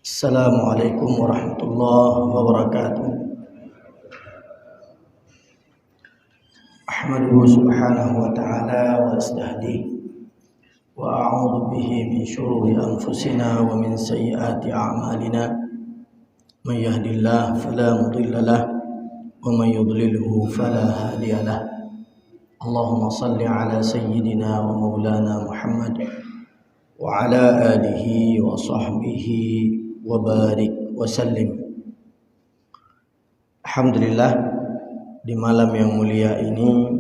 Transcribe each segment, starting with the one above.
Assalamualaikum warahmatullahi wabarakatuh. Ahmaduhu subhanahu wa ta'ala wa astahdihi wa a'udhu bihi min syururi anfusina wa min sayyiati a'malina. Man yahdihillahu fala mudilla lahu wa man yudlilhu fala hadiya lahu. Allahumma salli ala sayyidina wa maulana Muhammad wa ala alihi wa sahbihi wa barik wa sallim. Alhamdulillah, di malam yang mulia ini,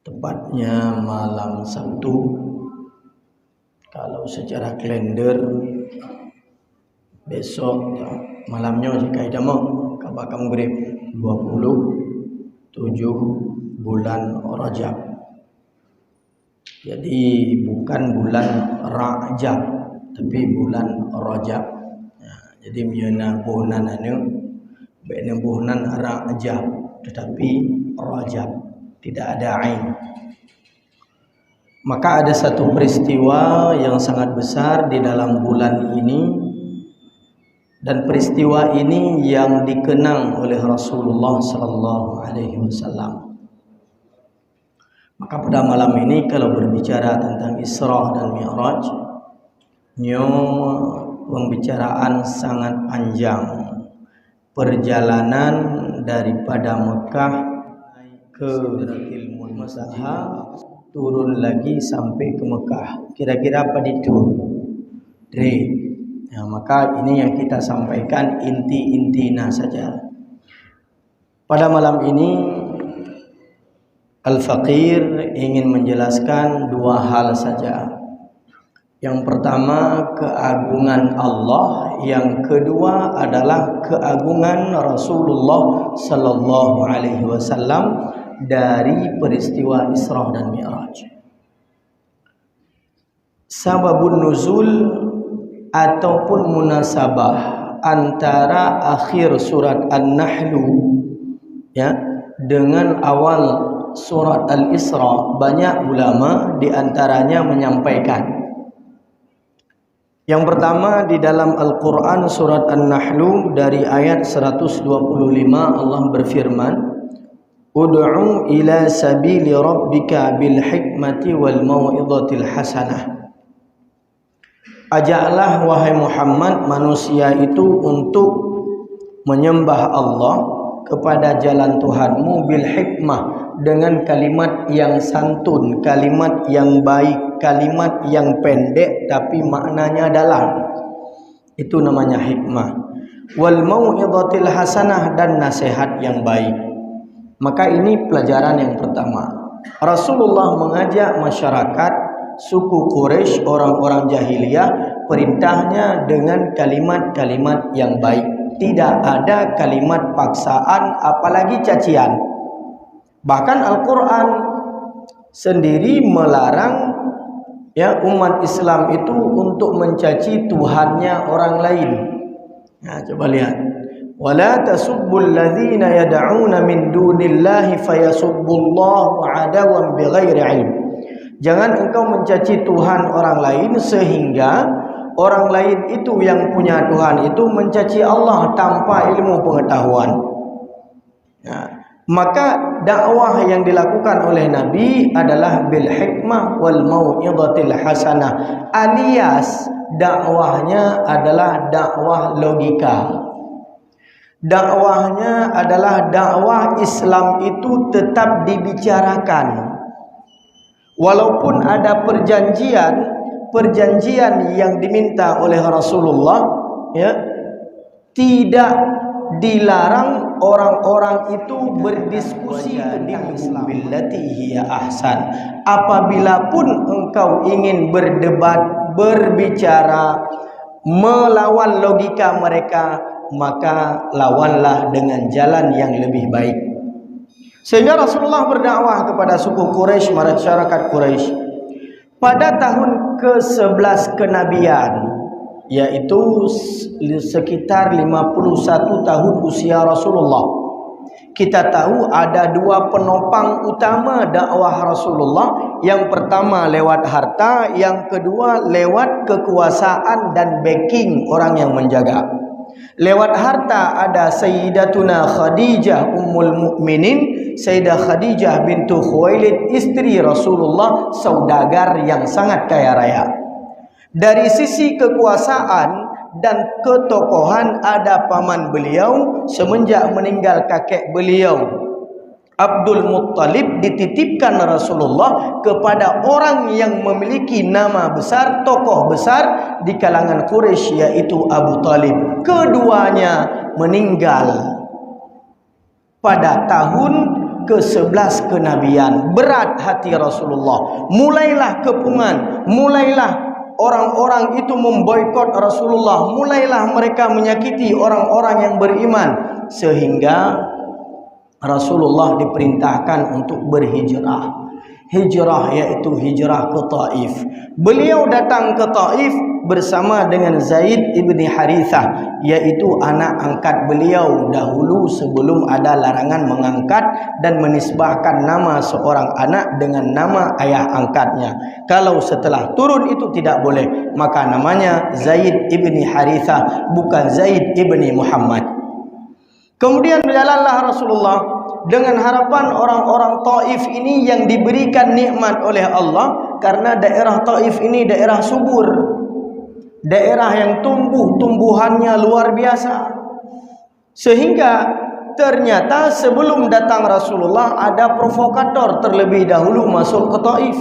tepatnya malam Sabtu, kalau secara kalender besok malamnya jika ada mau kabak maghrib 27 bulan Rajab. Jadi bukan bulan Rajab, tapi bulan Rajab. Jadi miana bulan anu bena bulan Rajab, tetapi Rajab tidak ada ain. Maka ada satu peristiwa yang sangat besar di dalam bulan ini, dan peristiwa ini yang dikenang oleh Rasulullah sallallahu alaihi wasallam. Maka pada malam ini kalau berbicara tentang Isra dan Mi'raj, pembicaraan sangat panjang. Perjalanan daripada Mekah ke Sidratil Muntaha, turun lagi sampai ke Mekah. Kira-kira apa itu? Maka ini yang kita sampaikan inti-intinya saja. Pada malam ini Al-Faqir ingin menjelaskan dua hal saja. Yang pertama, keagungan Allah. Yang kedua adalah keagungan Rasulullah sallallahu alaihi wasallam dari peristiwa Isra dan Mi'raj. Sababun nuzul ataupun munasabah antara akhir surat An-Nahl dengan awal surat Al-Isra, banyak ulama diantaranya menyampaikan. Yang pertama, di dalam Al-Quran surat An-Nahl dari ayat 125 Allah berfirman, Ud'u ila sabili rabbika bil hikmati wal mau'izatil hasanah. Ajaklah wahai Muhammad manusia itu untuk menyembah Allah kepada jalan Tuhanmu bil hikmah, dengan kalimat yang santun, kalimat yang baik, kalimat yang pendek tapi maknanya dalam. Itu namanya hikmah. Wal mau'izatil hasanah, dan nasihat yang baik. Maka ini pelajaran yang pertama. Rasulullah mengajak masyarakat suku Quraisy, orang-orang jahiliyah, perintahnya dengan kalimat-kalimat yang baik. Tidak ada kalimat paksaan apalagi cacian. Bahkan Al-Quran sendiri melarang umat Islam itu untuk mencaci Tuhannya orang lain. Coba lihat. Wala tasubbul ladzina yad'una min dunillahi fayasubbullaha 'adawan bighairi 'ilm. Jangan engkau mencaci Tuhan orang lain sehingga orang lain itu yang punya Tuhan itu mencaci Allah tanpa ilmu pengetahuan. Maka dakwah yang dilakukan oleh Nabi adalah bil hikmah wal mau'izatil hasanah, alias dakwahnya adalah dakwah logika. Dakwahnya adalah dakwah Islam itu tetap dibicarakan. Walaupun ada perjanjian yang diminta oleh Rasulullah, tidak dilarang orang-orang itu berdiskusi tentang Islam. Billati hiya ahsan. Apabila pun engkau ingin berdebat, berbicara, melawan logika mereka, maka lawanlah dengan jalan yang lebih baik. Sehingga Rasulullah berdakwah kepada suku Quraisy, masyarakat Quraisy, pada tahun ke-11 kenabian, yaitu sekitar 51 tahun usia Rasulullah. Kita tahu ada dua penopang utama dakwah Rasulullah. Yang pertama lewat harta, yang kedua lewat kekuasaan dan backing orang yang menjaga. Lewat harta ada Sayyidatuna Khadijah Ummul Mukminin, Sayyidah Khadijah bintu Khuwailid, istri Rasulullah, saudagar yang sangat kaya raya. Dari sisi kekuasaan dan ketokohan ada paman beliau, semenjak meninggal kakek beliau Abdul Muttalib, dititipkan Rasulullah kepada orang yang memiliki nama besar, tokoh besar di kalangan Quraisy, yaitu Abu Talib. Keduanya meninggal pada tahun ke-11 kenabian. Berat hati Rasulullah, mulailah kepungan, mulailah orang-orang itu memboikot Rasulullah, mulailah mereka menyakiti orang-orang yang beriman, sehingga Rasulullah diperintahkan untuk berhijrah. Hijrah yaitu hijrah ke Taif. Beliau datang ke Taif bersama dengan Zaid ibni Harithah, yaitu anak angkat beliau dahulu sebelum ada larangan mengangkat dan menisbahkan nama seorang anak dengan nama ayah angkatnya. Kalau setelah turun itu tidak boleh, maka namanya Zaid ibni Harithah, bukan Zaid ibni Muhammad. Kemudian berjalanlah Rasulullah dengan harapan orang-orang Taif ini yang diberikan nikmat oleh Allah, karena daerah Taif ini daerah subur, daerah yang tumbuhannya luar biasa. Sehingga ternyata sebelum datang Rasulullah ada provokator terlebih dahulu masuk ke Taif.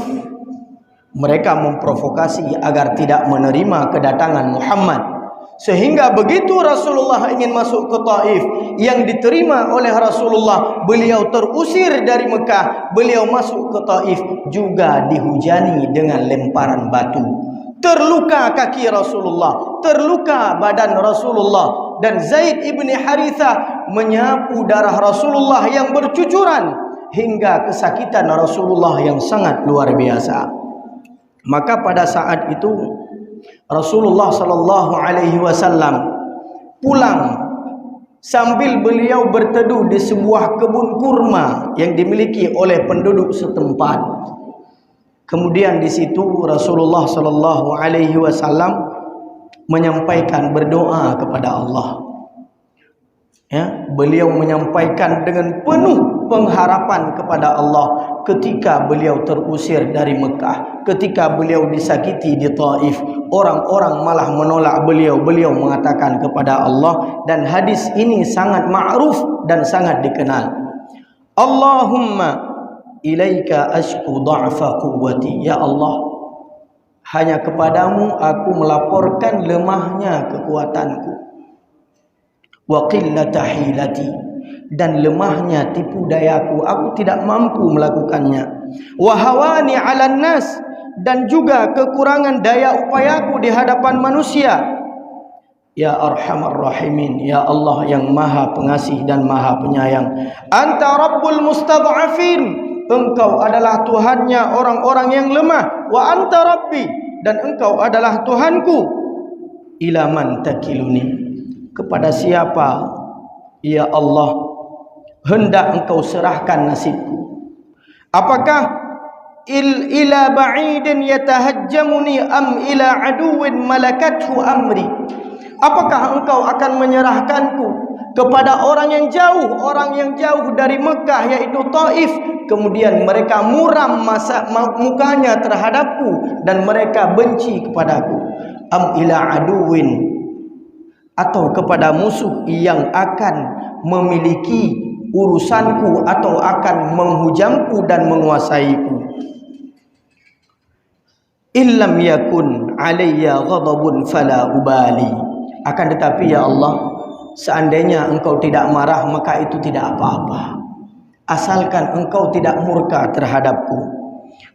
Mereka memprovokasi agar tidak menerima kedatangan Muhammad. Sehingga begitu Rasulullah ingin masuk ke Taif, yang diterima oleh Rasulullah, beliau terusir dari Mekah. Beliau masuk ke Taif juga dihujani dengan lemparan batu. Terluka kaki Rasulullah, terluka badan Rasulullah, dan Zaid ibni Harithah menyapu darah Rasulullah yang bercucuran hingga kesakitan Rasulullah yang sangat luar biasa. Maka pada saat itu Rasulullah sallallahu alaihi wasallam pulang sambil beliau berteduh di sebuah kebun kurma yang dimiliki oleh penduduk setempat. Kemudian di situ Rasulullah sallallahu alaihi wasallam menyampaikan berdoa kepada Allah. Ya, beliau menyampaikan dengan penuh pengharapan kepada Allah ketika beliau terusir dari Mekah, ketika beliau disakiti di Taif. Orang-orang malah menolak beliau. Beliau mengatakan kepada Allah, dan hadis ini sangat ma'ruf dan sangat dikenal. Allahumma ilaika ashku dha'fa quwwati. Ya Allah, hanya kepadamu aku melaporkan lemahnya kekuatanku, wa qillata hilati, dan lemahnya tipu dayaku, aku tidak mampu melakukannya, wa hawani 'alan nas, dan juga kekurangan daya upayaku di hadapan manusia. Ya Arhamar Rahimin, ya Allah yang Maha Pengasih dan Maha Penyayang. Anta Rabbul Mustad'afin, engkau adalah Tuhannya orang-orang yang lemah. Wa anta Rabbi, dan engkau adalah Tuhanku. Ila man takiluni, kepada siapa ya Allah hendak engkau serahkan nasibku? Apakah ila ba'idin yatahajjamuni am ila aduwin malakathu amri? Apakah engkau akan menyerahkanku kepada orang yang jauh dari Mekah, yaitu Taif, kemudian mereka muram mukanya terhadapku dan mereka benci kepadaku? Am ila aduwin, atau kepada musuh yang akan memiliki urusanku atau akan menghujamku dan menguasaiku? Illam yakun alayya ghadabun fala ubali. Akan tetapi ya Allah, seandainya engkau tidak marah, maka itu tidak apa-apa, asalkan engkau tidak murka terhadapku.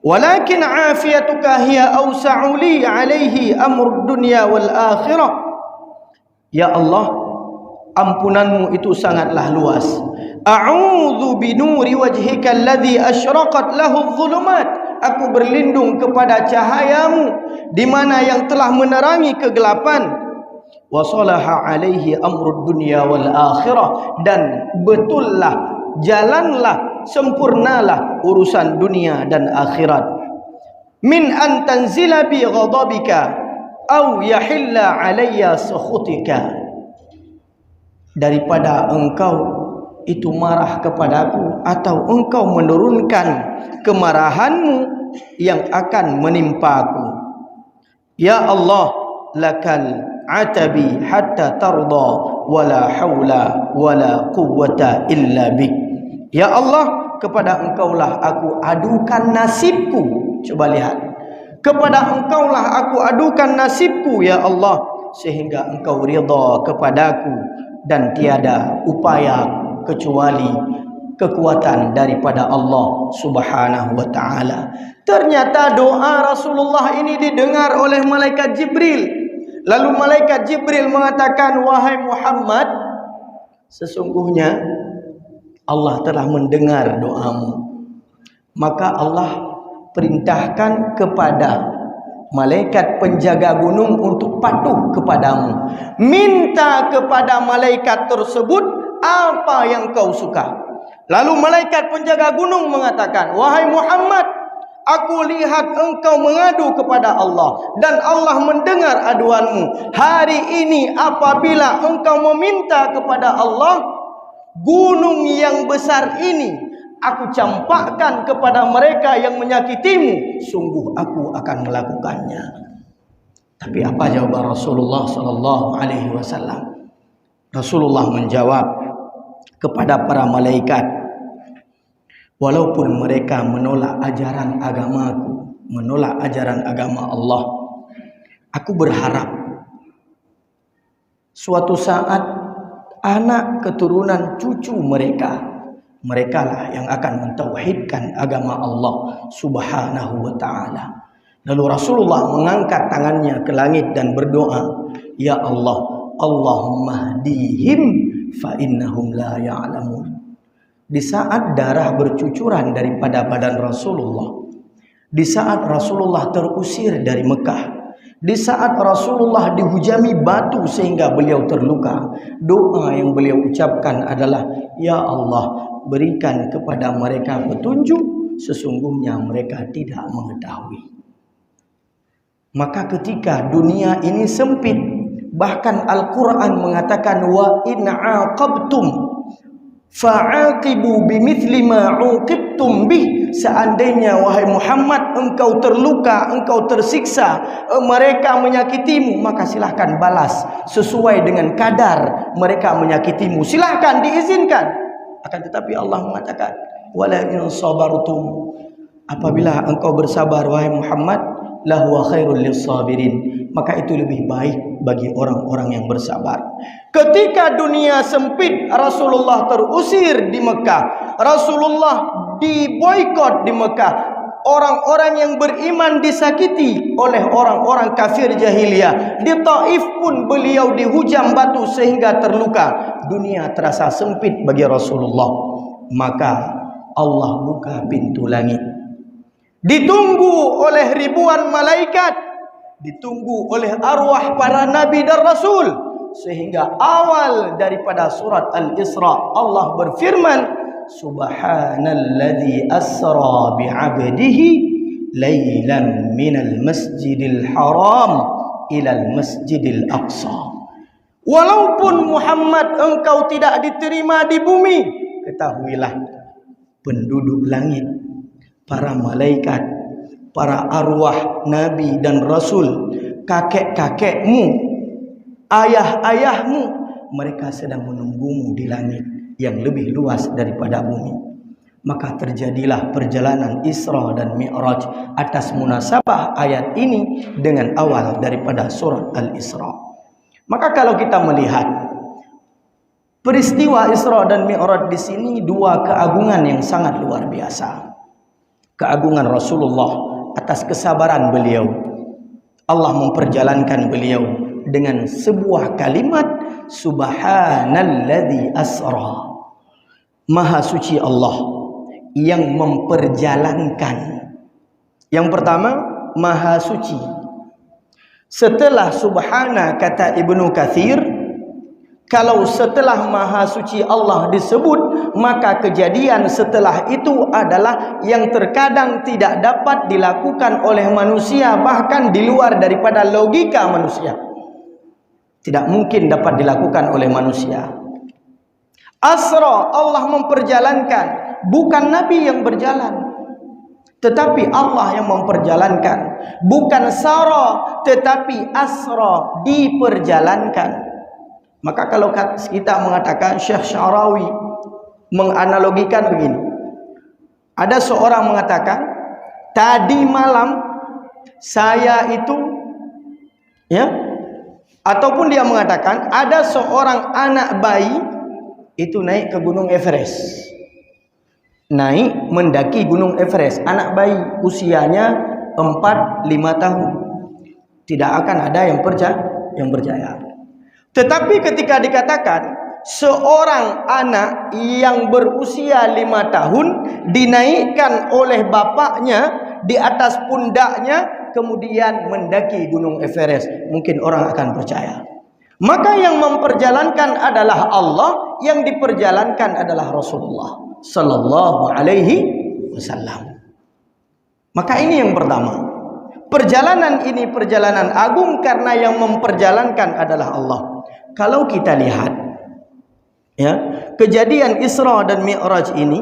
Walakin afiyatuka hiya awsa'u li alaihi amrud dunya wal akhirah. Ya Allah, ampunanmu itu sangatlah luas. A'udzu binuri wajhika alladhi asyraqat lahu adh-dhulumat. Aku berlindung kepada cahayamu di mana yang telah menerangi kegelapan. Wa salaha alaihi amrud dunya wal akhirah, dan betullah jalanlah, sempurnalah urusan dunia dan akhirat. Min an tanzila bi ghadabika au yahilla alayya sukhutika, daripada engkau itu marah kepadaku atau engkau menurunkan kemarahanmu yang akan menimpaku. Ya Allah, lakal atabi hatta tarda wala haula wala quwwata illa bik. Ya Allah, kepada engkaulah aku adukan nasibku. Coba lihat, kepada engkaulah aku adukan nasibku ya Allah, sehingga engkau ridha kepadaku, dan tiada upaya kecuali kekuatan daripada Allah Subhanahu wa ta'ala. Ternyata doa Rasulullah ini didengar oleh malaikat Jibril. Lalu malaikat Jibril mengatakan, wahai Muhammad, sesungguhnya Allah telah mendengar doamu. Maka Allah perintahkan kepada malaikat penjaga gunung untuk patuh kepadamu. Minta kepada malaikat tersebut apa yang kau suka. Lalu malaikat penjaga gunung mengatakan, wahai Muhammad, aku lihat engkau mengadu kepada Allah dan Allah mendengar aduanmu. Hari ini apabila engkau meminta kepada Allah, gunung yang besar ini aku campakkan kepada mereka yang menyakitimu, sungguh aku akan melakukannya. Tapi apa jawaban Rasulullah sallallahu alaihi wasallam? Rasulullah menjawab kepada para malaikat, walaupun mereka menolak ajaran agamaku, menolak ajaran agama Allah, aku berharap suatu saat anak keturunan cucu mereka, merekalah yang akan mentauhidkan agama Allah Subhanahu wa ta'ala. Lalu Rasulullah mengangkat tangannya ke langit dan berdoa, ya Allah, Allahumma hdihim fa innahum la ya'lamun. Di saat darah bercucuran daripada badan Rasulullah, di saat Rasulullah terusir dari Mekah, di saat Rasulullah dihujami batu sehingga beliau terluka, doa yang beliau ucapkan adalah, ya Allah, berikan kepada mereka petunjuk, sesungguhnya mereka tidak mengetahui. Maka ketika dunia ini sempit, bahkan Al-Quran mengatakan, wa in aqabtum fa'aqibu bimithli ma 'uqibtum bih. Seandainya wahai Muhammad engkau terluka, engkau tersiksa, mereka menyakitimu, maka silahkan balas sesuai dengan kadar mereka menyakitimu, silahkan, diizinkan. Akan tetapi Allah mengatakan, wala in sabartum, apabila engkau bersabar wahai Muhammad, lahuwa khairul lissabirin, maka itu lebih baik bagi orang-orang yang bersabar. Ketika dunia sempit, Rasulullah terusir di Mekah, Rasulullah diboikot di Mekah, orang-orang yang beriman disakiti oleh orang-orang kafir jahiliyah, di Taif pun beliau dihujam batu sehingga terluka. Dunia terasa sempit bagi Rasulullah. Maka Allah buka pintu langit, ditunggu oleh ribuan malaikat, ditunggu oleh arwah para nabi dan rasul, sehingga awal daripada surat Al-Isra Allah berfirman, subhanalladzi asra bi'abdihi laylan minal masjidil haram ilal masjidil aqsa. Walaupun Muhammad engkau tidak diterima di bumi, ketahuilah penduduk langit, para malaikat, para arwah nabi dan rasul, kakek-kakekmu, ayah-ayahmu, mereka sedang menunggumu di langit yang lebih luas daripada bumi. Maka terjadilah perjalanan Isra dan Mi'raj atas munasabah ayat ini dengan awal daripada surat Al-Isra. Maka kalau kita melihat peristiwa Isra dan Mi'raj di sini, dua keagungan yang sangat luar biasa. Keagungan Rasulullah atas kesabaran beliau. Allah memperjalankan beliau dengan sebuah kalimat, subhanalladzi asra. Maha suci Allah yang memperjalankan. Yang pertama, maha suci. Setelah subhana, kata Ibnu Katsir, Kalau setelah Maha Suci Allah disebut, maka kejadian setelah itu adalah yang terkadang tidak dapat dilakukan oleh manusia, bahkan di luar daripada logika manusia. Tidak mungkin dapat dilakukan oleh manusia. Asra, Allah memperjalankan, bukan Nabi yang berjalan, tetapi Allah yang memperjalankan. Bukan sara, tetapi asra, diperjalankan. Maka kalau kita mengatakan, Syekh Syarawi menganalogikan begini. Ada seorang mengatakan, tadi malam saya itu, ya, ataupun dia mengatakan ada seorang anak bayi itu naik ke Gunung Everest. Naik mendaki Gunung Everest, anak bayi usianya 4-5 tahun. Tidak akan ada yang percaya. Tetapi ketika dikatakan seorang anak yang berusia 5 tahun dinaikkan oleh bapaknya di atas pundaknya, kemudian mendaki Gunung Everest, mungkin orang akan percaya. Maka yang memperjalankan adalah Allah, yang diperjalankan adalah Rasulullah sallallahu alaihi wasallam. Maka ini yang pertama. Perjalanan ini perjalanan agung karena yang memperjalankan adalah Allah. Kalau kita lihat, ya, kejadian Isra dan Mi'raj ini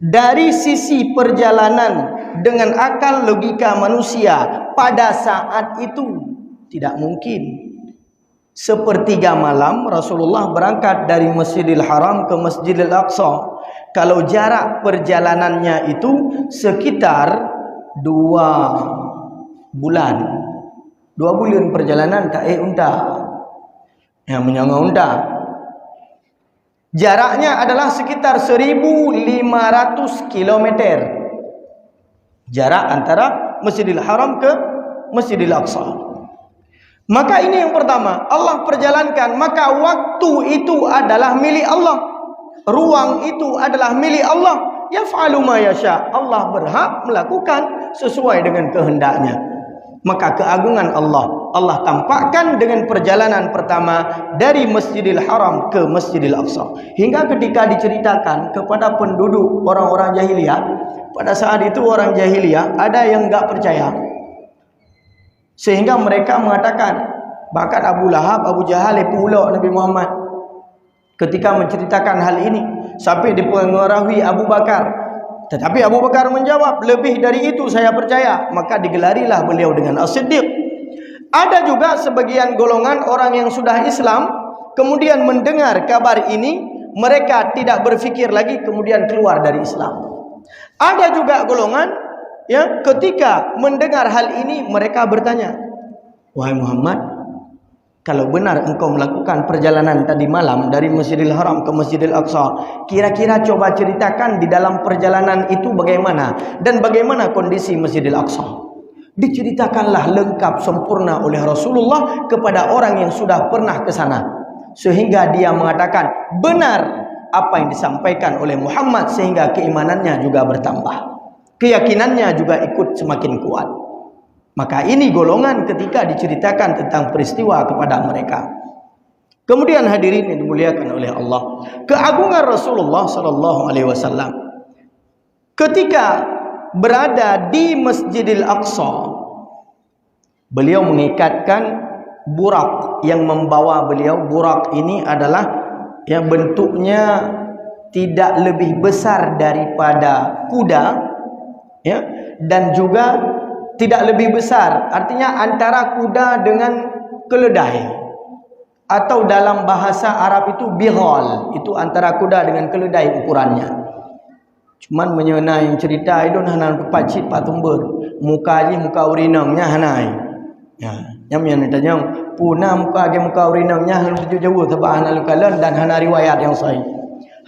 dari sisi perjalanan dengan akal logika manusia pada saat itu tidak mungkin. Sepertiga malam Rasulullah berangkat dari Masjidil Haram ke Masjidil Aqsa. Kalau jarak perjalanannya itu sekitar 2 bulan. 2 bulan perjalanan tak unta. Yang menyangga unta. Jaraknya adalah sekitar 1.500 km. Jarak antara Masjidil Haram ke Masjidil Aqsa. Maka ini yang pertama, Allah perjalankan, maka waktu itu adalah milik Allah. Ruang itu adalah milik Allah. Yaf'alu ma yasha. Allah berhak melakukan sesuai dengan kehendaknya. Maka keagungan Allah tampakkan dengan perjalanan pertama dari Masjidil Haram ke Masjidil Aqsa. Hingga ketika diceritakan kepada penduduk orang-orang jahiliyah, pada saat itu orang jahiliyah ada yang enggak percaya. Sehingga mereka mengatakan, bahkan Abu Lahab, Abu Jahal pula Nabi Muhammad ketika menceritakan hal ini sampai dipengaruhi Abu Bakar. Tetapi Abu Bakar menjawab, lebih dari itu saya percaya. Maka digelarilah beliau dengan As-Siddiq. Ada juga sebagian golongan orang yang sudah Islam kemudian mendengar kabar ini, mereka tidak berfikir lagi kemudian keluar dari Islam. Ada juga golongan yang ketika mendengar hal ini mereka bertanya, wahai Muhammad, kalau benar engkau melakukan perjalanan tadi malam dari Masjidil Haram ke Masjidil Aqsa, kira-kira coba ceritakan di dalam perjalanan itu bagaimana dan bagaimana kondisi Masjidil Aqsa. Diceritakanlah lengkap sempurna oleh Rasulullah kepada orang yang sudah pernah ke sana, sehingga dia mengatakan benar apa yang disampaikan oleh Muhammad, sehingga keimanannya juga bertambah, keyakinannya juga ikut semakin kuat. Maka ini golongan ketika diceritakan tentang peristiwa kepada mereka. Kemudian hadirin yang dimuliakan oleh Allah, keagungan Rasulullah sallallahu alaihi wasallam ketika berada di Masjidil Aqsa, beliau mengikatkan burak yang membawa beliau. Burak ini adalah yang bentuknya tidak lebih besar daripada kuda, ya, dan juga tidak lebih besar, artinya antara kuda dengan keledai, atau dalam bahasa Arab itu bighal, itu antara kuda dengan keledai ukurannya. Cuman menyenai cerita itu hanan pepacit patumbur, muka je muka urinamnya hanai. Ya, yang ditanya puna muka ge muka urinamnya hanu jauh sebab hana lukalan dan hana riwayat yang sahih.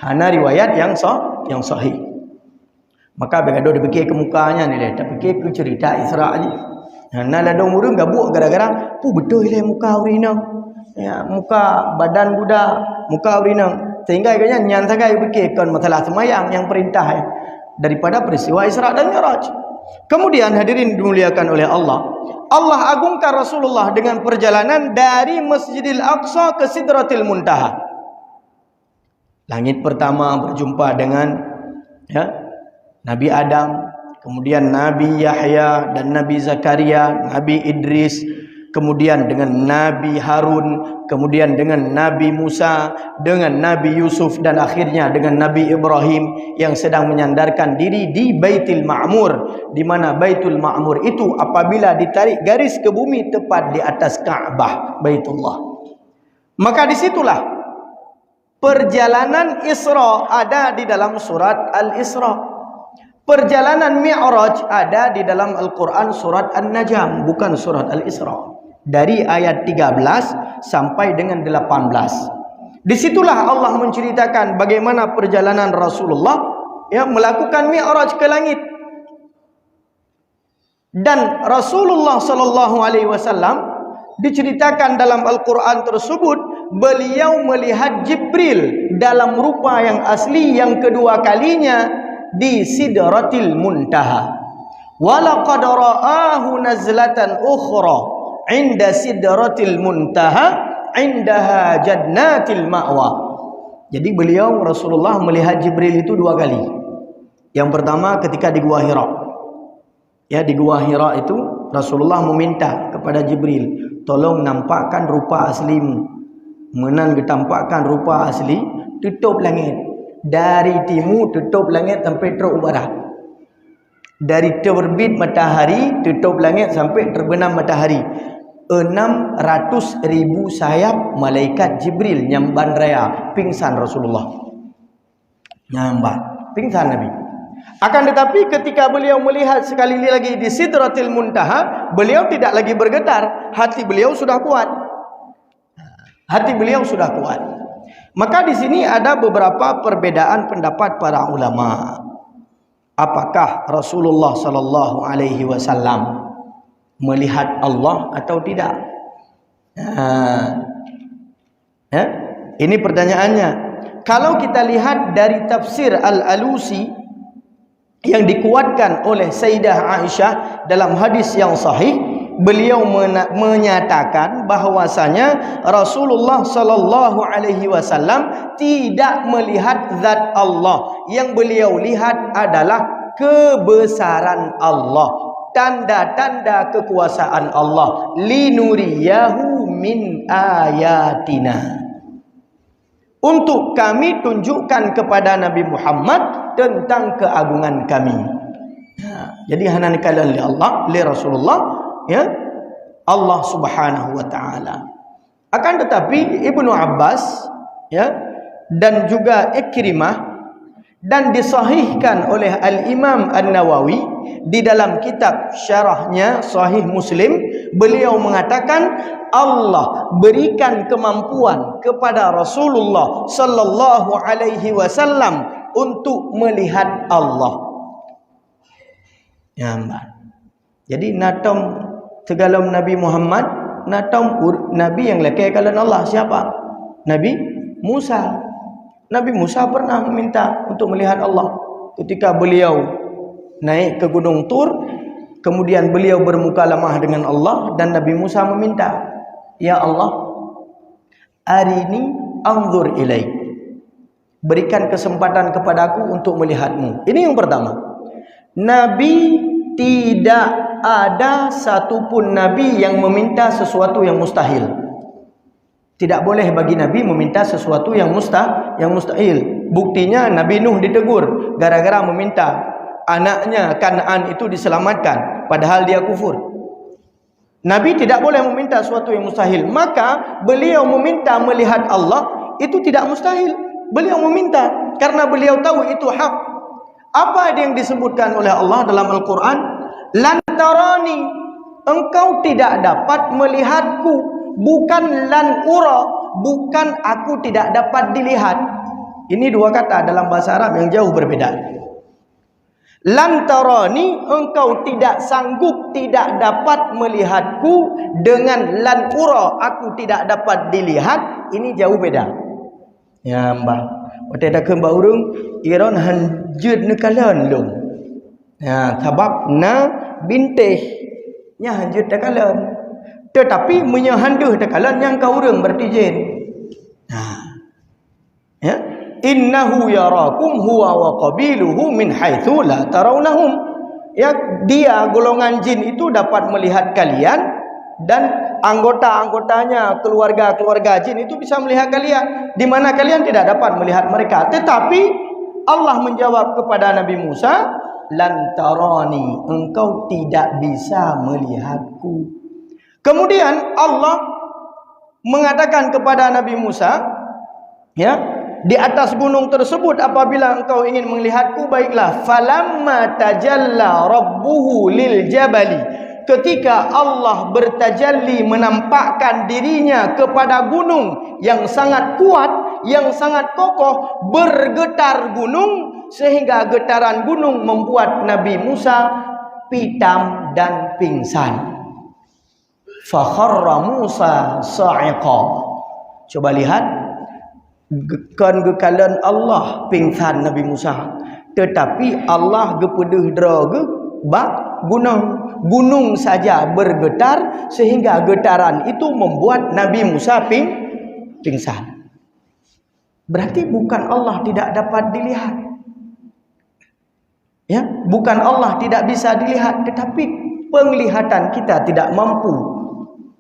Hana riwayat yang sahih. Maka begado dipikir ke mukanya ni dia, tak fikir ke cerita Isra aje. Nah ladong urang gabuk gara-gara pu betul le muka urinang. Ya, muka badan budak, muka urinang. Sehingga agaknya nyan sangat fikirkan masalah semayang yang perintah, ya, daripada peristiwa Isra dan Mi'raj. Kemudian hadirin dimuliakan oleh Allah, Allah agungkan Rasulullah dengan perjalanan dari Masjidil Aqsa ke Sidratil Muntaha. Langit pertama berjumpa dengan Nabi Adam, kemudian Nabi Yahya dan Nabi Zakaria, Nabi Idris, kemudian dengan Nabi Harun, kemudian dengan Nabi Musa, dengan Nabi Yusuf, dan akhirnya dengan Nabi Ibrahim yang sedang menyandarkan diri di Baitul Ma'mur, di mana Baitul Ma'mur itu apabila ditarik garis ke bumi tepat di atas Ka'bah Baitullah. Maka disitulah perjalanan Isra ada di dalam surat Al-Isra. Perjalanan Mi'raj ada di dalam Al-Quran surat An-Najm, bukan surat Al-Isra. Dari ayat 13 sampai dengan 18. Disitulah Allah menceritakan bagaimana perjalanan Rasulullah melakukan Mi'raj ke langit. Dan Rasulullah sallallahu alaihi wasallam diceritakan dalam Al-Quran tersebut, beliau melihat Jibril dalam rupa yang asli yang kedua kalinya di Sidratil Muntaha. Walaqad ra'ahu nazlatan ukhra 'inda Sidratil Muntaha 'indaha jannatil ma'wa. Jadi beliau Rasulullah melihat Jibril itu dua kali. Yang pertama ketika di Gua Hira. Di Gua Hira itu Rasulullah meminta kepada Jibril, tolong nampakkan rupa aslimu. Menan ditampakkan rupa asli, tutup langit. Dari timur tutup langit sampai teruk barat. Dari terbit matahari tutup langit sampai terbenam matahari. 600.000 sayap malaikat Jibril nyamban raya, pingsan Rasulullah. Nyamban, pingsan Nabi. Akan tetapi ketika beliau melihat sekali lagi di Sidratil Muntaha, beliau tidak lagi bergetar. Hati beliau sudah kuat. Hati beliau sudah kuat. Maka di sini ada beberapa perbedaan pendapat para ulama. Apakah Rasulullah sallallahu alaihi wasallam melihat Allah atau tidak? Ini pertanyaannya. Kalau kita lihat dari tafsir Al-Alusi yang dikuatkan oleh Sayyidah Aisyah dalam hadis yang sahih, beliau menyatakan bahwasanya Rasulullah sallallahu alaihi wasallam tidak melihat zat Allah. Yang beliau lihat adalah kebesaran Allah, tanda-tanda kekuasaan Allah. Linuriyahu min ayatina. Untuk kami tunjukkan kepada Nabi Muhammad tentang keagungan kami. Jadi hanan kalian li Allah, li Rasulullah, Allah Subhanahu wa taala. Akan tetapi Ibnu Abbas dan juga Ikrimah, dan disahihkan oleh Al-Imam An-Nawawi di dalam kitab syarahnya Sahih Muslim, beliau mengatakan Allah berikan kemampuan kepada Rasulullah sallallahu alaihi wasallam untuk melihat Allah. Jadi natom tegalom Nabi Muhammad, natom Nabi yang lekai kalan Allah siapa? Nabi Musa. Nabi Musa pernah meminta untuk melihat Allah ketika beliau naik ke Gunung Tur, kemudian beliau bermuka lemah dengan Allah, dan Nabi Musa meminta, ya Allah, arini anzur ilaik, berikan kesempatan kepadaku untuk melihatmu. Ini yang pertama. Nabi, tidak ada satupun Nabi yang meminta sesuatu yang mustahil. Tidak boleh bagi Nabi meminta sesuatu yang mustahil. Buktinya Nabi Nuh ditegur gara-gara meminta anaknya Kan'an itu diselamatkan, padahal dia kufur. Nabi tidak boleh meminta sesuatu yang mustahil. Maka beliau meminta melihat Allah itu tidak mustahil. Beliau meminta karena beliau tahu itu hak. Apa yang disebutkan oleh Allah dalam Al-Quran? Lantarani, engkau tidak dapat melihatku. Bukan lan ura, bukan aku tidak dapat dilihat. Ini dua kata dalam bahasa Arab yang jauh berbeda. Lantarani, engkau tidak sanggup, tidak dapat melihatku. Dengan lan ura, aku tidak dapat dilihat. Ini jauh beda. Ya mbah, waktu ada kembang urung, iron hanjud nekalan long. Sebab na bintih nya hanjut takalan. Tetapi menyahanduh takalan yang kau urang berarti jin. Ya. Innahu yarakum huwa wa qabiluhu min haitsu la tarawnahum. Ya, dia golongan jin itu dapat melihat kalian dan anggota-anggotanya, keluarga-keluarga jin itu bisa melihat kalian di mana kalian tidak dapat melihat mereka. Tetapi Allah menjawab kepada Nabi Musa, lantarani, engkau tidak bisa melihatku. Kemudian Allah mengatakan kepada Nabi Musa, ya, di atas gunung tersebut apabila engkau ingin melihatku, baiklah. Falamma tajalla rabbuhu lil jabali, ketika Allah bertajalli menampakkan dirinya kepada gunung yang sangat kuat, yang sangat kokoh, bergetar gunung sehingga getaran gunung membuat Nabi Musa pitam dan pingsan. Fakharra Musa sa'iqa. Coba lihat, kegekalan Allah pingsan Nabi Musa, tetapi Allah gepedeh draga bak gunung saja bergetar sehingga getaran itu membuat Nabi Musa pingsan. Berarti bukan Allah tidak dapat dilihat, ya, bukan Allah tidak bisa dilihat, tetapi penglihatan kita tidak mampu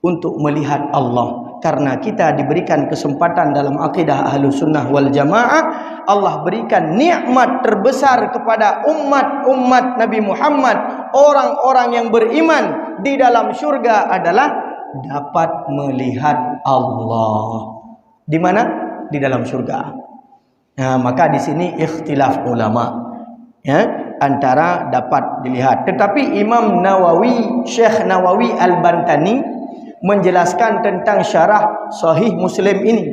untuk melihat Allah. Karena kita diberikan kesempatan dalam akidah Ahlus Sunnah wal Jamaah, Allah berikan nikmat terbesar kepada umat Nabi Muhammad, orang-orang yang beriman di dalam syurga adalah dapat melihat Allah. Di mana? Di dalam syurga. Nah, maka di sini ikhtilaf ulama, ya, antara dapat dilihat. Tetapi Imam Nawawi, Syekh Nawawi Al-Bantani menjelaskan tentang syarah Sahih Muslim ini.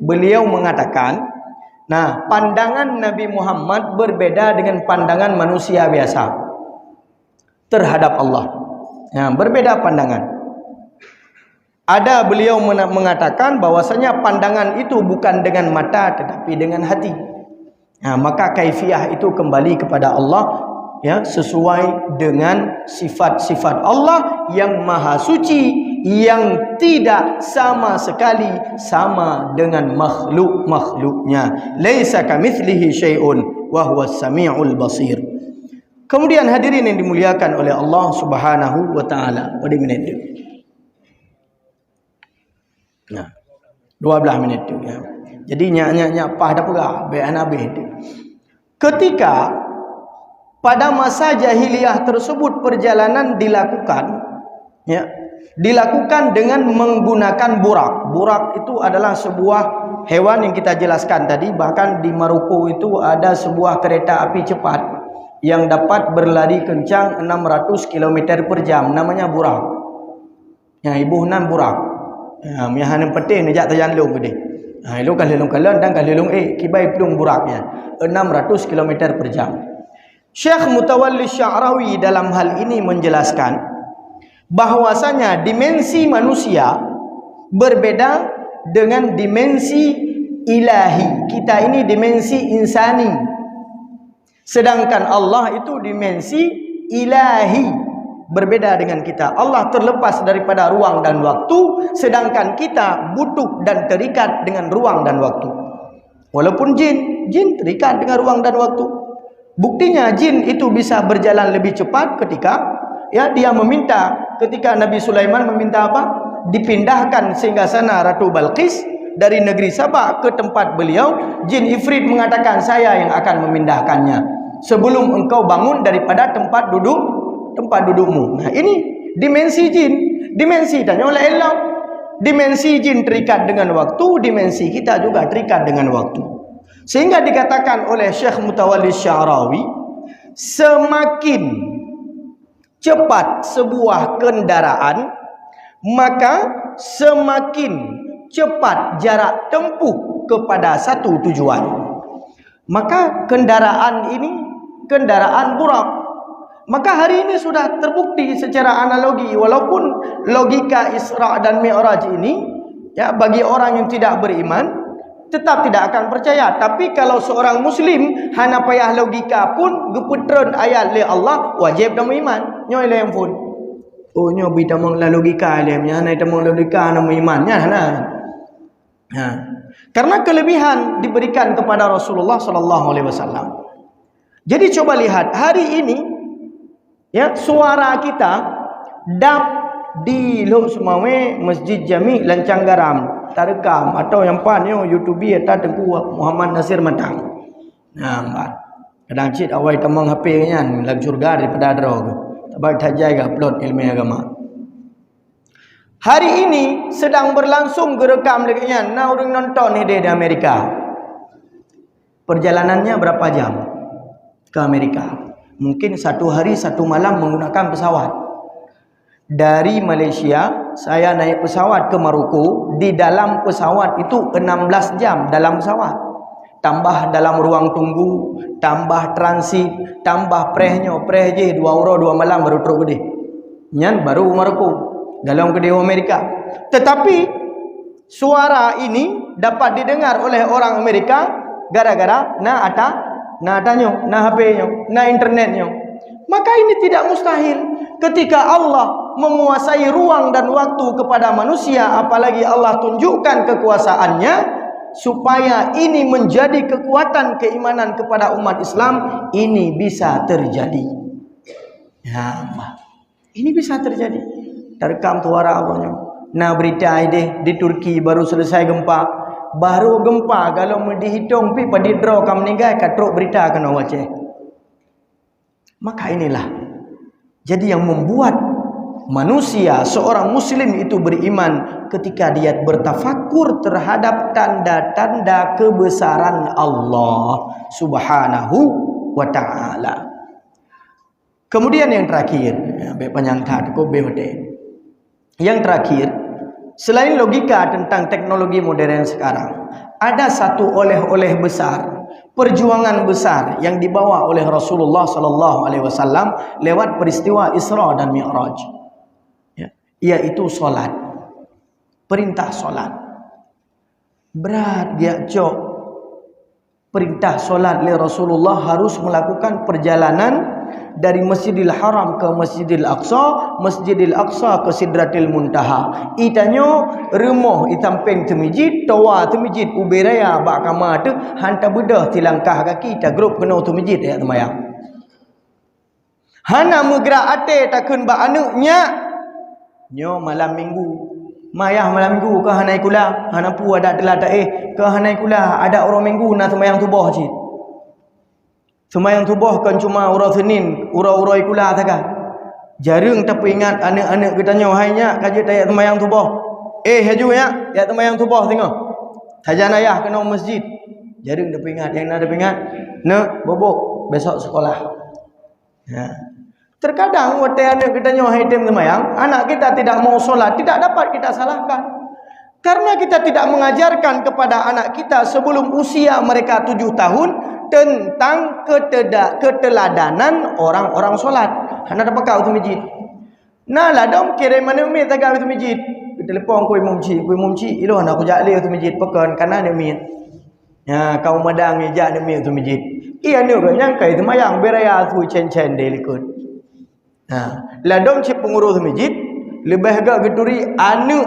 Beliau mengatakan, nah, pandangan Nabi Muhammad berbeda dengan pandangan manusia biasa terhadap Allah. Ya, berbeda pandangan. Ada beliau mengatakan bahwasanya pandangan itu bukan dengan mata tetapi dengan hati. Nah, maka kaifiyah itu kembali kepada Allah, ya, sesuai dengan sifat-sifat Allah yang maha suci, yang tidak sama sekali sama dengan makhluk-makhluknya. Laisa kamitslihi syai'un wa huwas samiul basir. Kemudian hadirin yang dimuliakan oleh Allah Subhanahu wa taala, pada minit itu. Nah, 12 minit itu, ya. Jadi nyak pah dah pegah bayan habis itu. Ketika pada masa jahiliyah tersebut perjalanan dilakukan, ya, dilakukan dengan menggunakan burak. Burak itu adalah sebuah hewan yang kita jelaskan tadi. Bahkan di Maroko itu ada sebuah kereta api cepat yang dapat berlari kencang 600 km per jam, namanya burak. Ya, ibu nan burak. Ya, miahan penting nejak terjalung gede. Ha, lu kalilung kalan dan kalilung kibai pelung buraknya 600 km per jam. Syekh Mutawalli Sya'rawi dalam hal ini menjelaskan bahwasanya dimensi manusia berbeda dengan dimensi ilahi. Kita ini dimensi insani, sedangkan Allah itu dimensi ilahi. Berbeda dengan kita. Allah terlepas daripada ruang dan waktu, sedangkan kita butuh dan terikat dengan ruang dan waktu. Walaupun jin terikat dengan ruang dan waktu. Buktinya jin itu bisa berjalan lebih cepat ketika, ya, dia meminta, ketika Nabi Sulaiman meminta apa? Dipindahkan singgasana Ratu Balqis dari negeri Sabah ke tempat beliau. Jin Ifrit mengatakan, saya yang akan memindahkannya sebelum engkau bangun daripada tempat dudukmu. Nah, ini dimensi jin. Dimensi tanya oleh Allah. Dimensi jin terikat dengan waktu, dimensi kita juga terikat dengan waktu. Sehingga dikatakan oleh Syekh Mutawalli Sya'rawi, semakin cepat sebuah kendaraan, maka semakin cepat jarak tempuh kepada satu tujuan. Maka kendaraan ini kendaraan burak. Maka hari ini sudah terbukti secara analogi, walaupun logika Isra dan Mi'raj ini, ya, bagi orang yang tidak beriman tetap tidak akan percaya. Tapi kalau seorang Muslim hana payah logika pun geputron ayat le Allah, wajib dah iman. Nyo ile yang pun. Oh nyo bi tamang la logika alemnya, hana tamang logika nama imannya hana. Ha. Karena kelebihan diberikan kepada Rasulullah sallallahu alaihi wasallam. Jadi coba lihat hari ini ya, suara kita dap di Lok Semawe Masjid Jami Lancang Garam tarekam atau yang panyo YouTube eta Tengku Muhammad Nasir Matang. Nah, kadang cit awai tamang HP nya lag surga daripada drog. Tabak tajai ga upload ilmu agama. Hari ini sedang berlangsung gerekam leganya. Nah, orang nonton ni di Amerika. Perjalanannya berapa jam ke Amerika? Mungkin 1 hari 1 malam menggunakan pesawat. Dari Malaysia, saya naik pesawat ke Maroko. Di dalam pesawat itu 16 jam dalam pesawat. Tambah dalam ruang tunggu, tambah transit, tambah prehnya. Preh je 2 euro 2 malam baru teruk gede. Nyan baru Maroko. Dalam kedai Amerika. Tetapi suara ini dapat didengar oleh orang Amerika gara-gara na atanyo, na HP-nyo, na internetnya. Maka ini tidak mustahil ketika Allah menguasai ruang dan waktu kepada manusia, apalagi Allah tunjukkan kekuasaannya supaya ini menjadi kekuatan keimanan kepada umat Islam, ini bisa terjadi. Ya, ini bisa terjadi. Terekam suara awaknya. Nah berita ide di Turki baru selesai gempa. Baru gempa kalau mau dihitung pi pada draw kam meninggal katruk berita kena wace. Maka inilah jadi yang membuat manusia seorang muslim itu beriman ketika dia bertafakur terhadap tanda-tanda kebesaran Allah Subhanahu wa taala. Kemudian yang terakhir, baik penyangkat ko BOD. Yang terakhir, selain logika tentang teknologi modern sekarang, ada satu oleh-oleh besar, perjuangan besar yang dibawa oleh Rasulullah sallallahu alaihi wasallam lewat peristiwa Isra dan Mi'raj. Ya, yaitu salat. Perintah salat. Berat dia cok. Perintah salat oleh Rasulullah harus melakukan perjalanan dari Masjidil Haram ke Masjidil Aqsa, Masjidil Aqsa ke Sidratil Muntaha. Itanyo remah itampeng temijid, tawa temijid uberaya bak kama tu hanta bedah tilangkah kaki ta grup kena temijid ya temayang. Hana megerak ate takun bak anuknya. Nyo malam minggu. Mayah malam minggu ke hanai kula, hana pu ada telah ke hanai kula ada orang minggu nak temayang tubuh cik. Semayang tubuh kan cuma urau Senin, urau-urau ikula saja. Jarang tapi ingat anak-anak kita hanya kaji tayak semayang tubuh. Haju ya semayang tubuh tengok. Saja ayah kena masjid. Jarang tapi ingat, yang nak dapat ingat, nak bobok besok sekolah. Ya. Terkadang waktu anak kita item semayang, anak kita tidak mau solat, tidak dapat kita salahkan. Karena kita tidak mengajarkan kepada anak kita sebelum usia mereka 7 tahun tentang keteladanan orang-orang solat. Hana dapat kau tu masjid. Nah lah dom kira mana umi tagaw tu masjid. Telepon ku mumci, ilo nak aku jak le tu masjid pekan kanan ni min. Ya kau madang ni jak ni tu masjid. Iya ni kan yang kai tu mayang beraya tu cen-cen de likut. Nah, lah dom cip pengurus masjid lebih agak geturi anu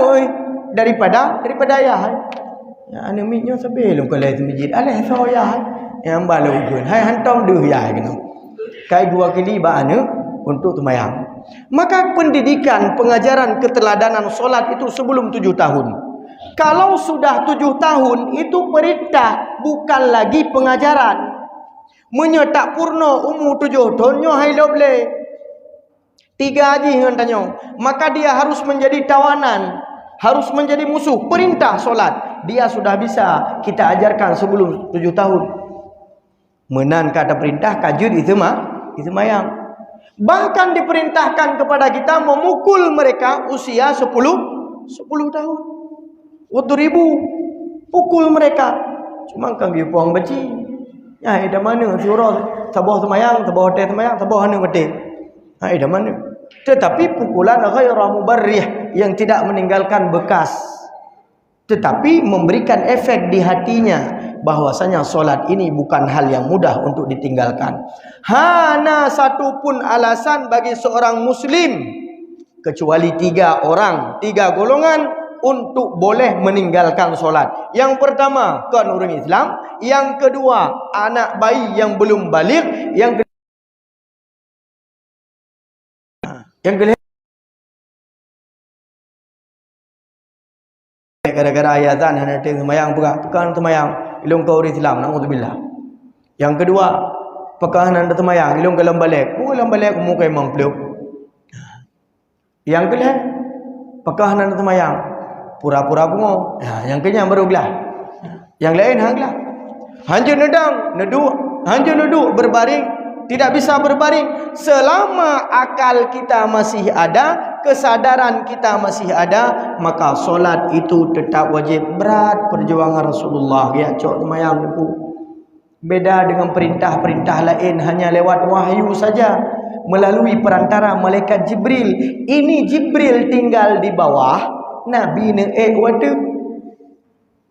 oi daripada ayah. Ya anu minyo sebelum kalau itu masjid alih soya yang balu gun hai hantam deuh ya kena kai 2 kali ba anu untuk sembahyang. Maka pendidikan pengajaran keteladanan solat itu sebelum 7 tahun. Kalau sudah 7 tahun itu perintah bukan lagi pengajaran. Menyetak purno umur 7 tahun nyo hai loble 3 haji hentanyo, maka dia harus menjadi tawanan, harus menjadi musuh. Perintah solat dia sudah bisa kita ajarkan sebelum 7 tahun. Menan kata perintah kajud itu mayang. Bahkan diperintahkan kepada kita memukul mereka usia 10 tahun. Wadribu, pukul mereka. Cuma kan dia puang beci. Ya, ida mana surah tabah semayang, tabah hotel semayang, tabah hanu hotel. Ha, ida mana? Tetapi pukulan ghairu mubarrih yang tidak meninggalkan bekas. tetapi memberikan efek di hatinya bahwasanya solat ini bukan hal yang mudah untuk ditinggalkan. Hana satu pun alasan bagi seorang muslim kecuali 3 orang, 3 golongan untuk boleh meninggalkan solat. Yang pertama, kan orang Islam. Yang kedua, anak bayi yang belum baligh. Yang kedua, gara-gara ayatan hanya semayang pekan semayang ilung kau orang Islam, naudzubillah. Yang kedua, pekan hanya semayang ilung kalam balik, kamu kai mampluk. Yang kedua, pekan hanya semayang pura-pura bungo. Yang kenyang baru gelah. Yang lain hanglah. Hanya neduk berbaring, tidak bisa berbaring selama akal kita masih ada, kesadaran kita masih ada, maka solat itu tetap wajib. Berat perjuangan Rasulullah ya cok semayang itu. Beda dengan perintah-perintah lain hanya lewat wahyu saja melalui perantara malaikat Jibril. Ini Jibril tinggal di bawah, Nabi waduh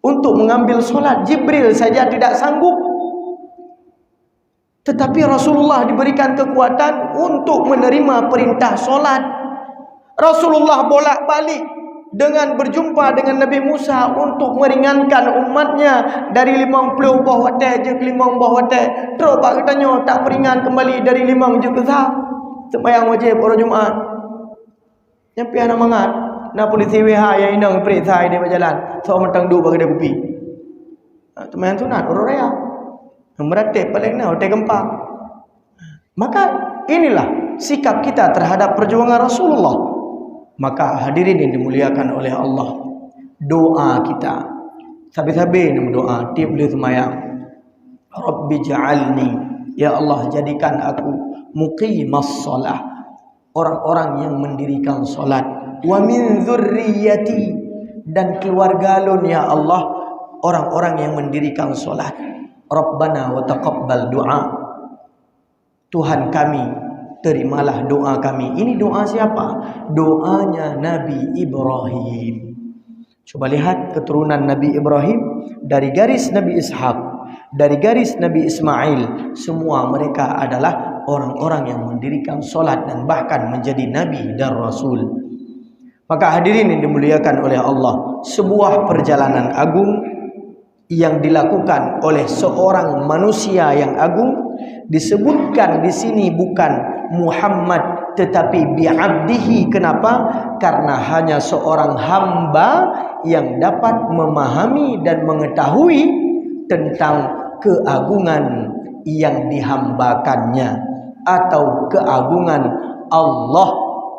untuk mengambil solat Jibril saja tidak sanggup. Tetapi Rasulullah diberikan kekuatan untuk menerima perintah solat. Rasulullah bolak-balik dengan berjumpa dengan Nabi Musa untuk meringankan umatnya dari 50 bawah hotel je ke 5 bawah hotel. Terus pak katanya tak peringan kembali dari 5 je ke sah. Sembahyang wajib orang Jumaat. Yang pian mangat. Na polisi WH yang inang periksa dia berjalan. So mentang dua bagi dia kopi. Sembahyang sunat orang raya. Meratib paling nak hotel gempa. Maka inilah sikap kita terhadap perjuangan Rasulullah. Maka hadirin yang dimuliakan oleh Allah, doa kita sabi-sabi nak berdoa tiap bila sembahyang, Rabbi ja'alni, ya Allah jadikan aku muqimas solah, orang-orang yang mendirikan solat, wa min dzurriyyati, dan keluarga lun ya Allah orang-orang yang mendirikan solat. Rabbana wa taqabbal du'a, Tuhan kami terimalah doa kami. Ini doa siapa? Doanya Nabi Ibrahim. Coba lihat keturunan Nabi Ibrahim, dari garis Nabi Ishaq, dari garis Nabi Ismail, semua mereka adalah orang-orang yang mendirikan solat dan bahkan menjadi Nabi dan Rasul. Maka hadirin yang dimuliakan oleh Allah, sebuah perjalanan agung yang dilakukan oleh seorang manusia yang agung, disebutkan di sini bukan Muhammad tetapi bi'abdihi. Kenapa? Karena hanya seorang hamba yang dapat memahami dan mengetahui tentang keagungan yang dihambakannya atau keagungan Allah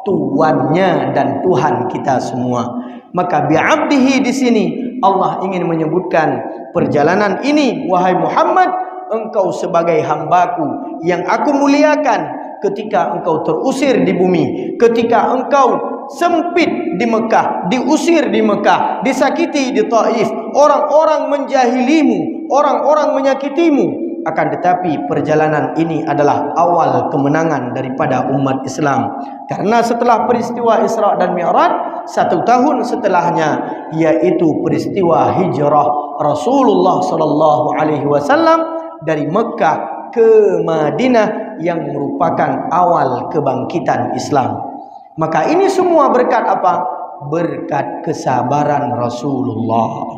Tuannya dan Tuhan kita semua. Maka bi'abdihi di sini Allah ingin menyebutkan perjalanan ini, wahai Muhammad, engkau sebagai hambaku yang aku muliakan ketika engkau terusir di bumi, ketika engkau sempit di Mekah, diusir di Mekah, disakiti di Taif, orang-orang menjahilimu, orang-orang menyakitimu. Akan tetapi perjalanan ini adalah awal kemenangan daripada umat Islam. Karena setelah peristiwa Isra dan Mi'raj, 1 tahun setelahnya, yaitu peristiwa hijrah Rasulullah SAW dari Mekah ke Madinah yang merupakan awal kebangkitan Islam. Maka ini semua berkat apa? Berkat kesabaran Rasulullah.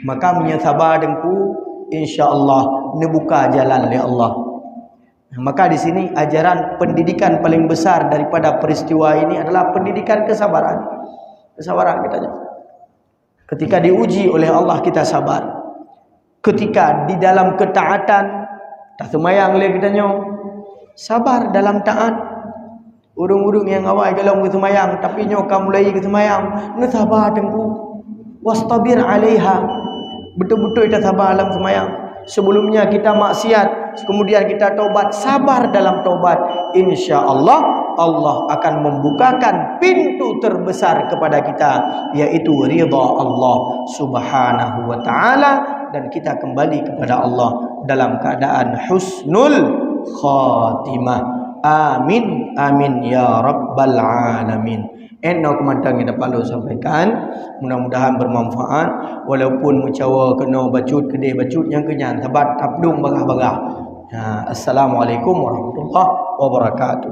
Maka menyabar dengku, insya-Allah nebuka jalan oleh Allah. Maka di sini ajaran pendidikan paling besar daripada peristiwa ini adalah pendidikan kesabaran. Kesabaran katanya. Ketika diuji oleh Allah kita sabar. Ketika di dalam ketaatan tak semayang lagi katanya, sabar dalam taat. Urung-urung yang awal kalau ke semayang tapi nyoka mulai ke semayang, ne sabar tengku. Wastabir 'alaiha. Betul-betul kita sabar dalam semayang. Sebelumnya kita maksiat, kemudian kita taubat, sabar dalam taubat. Insya-Allah Allah akan membukakan pintu terbesar kepada kita, yaitu ridha Allah Subhanahu wa taala, dan kita kembali kepada Allah dalam keadaan husnul khatimah. Amin amin ya rabbal alamin. Eno kemandang yang dapat lo sampaikan, mudah-mudahan bermanfaat. Walaupun mucawa kena bacut kedai bacut yang kenyan tabat tabdung bagah-bagah. Assalamualaikum warahmatullahi wabarakatuh.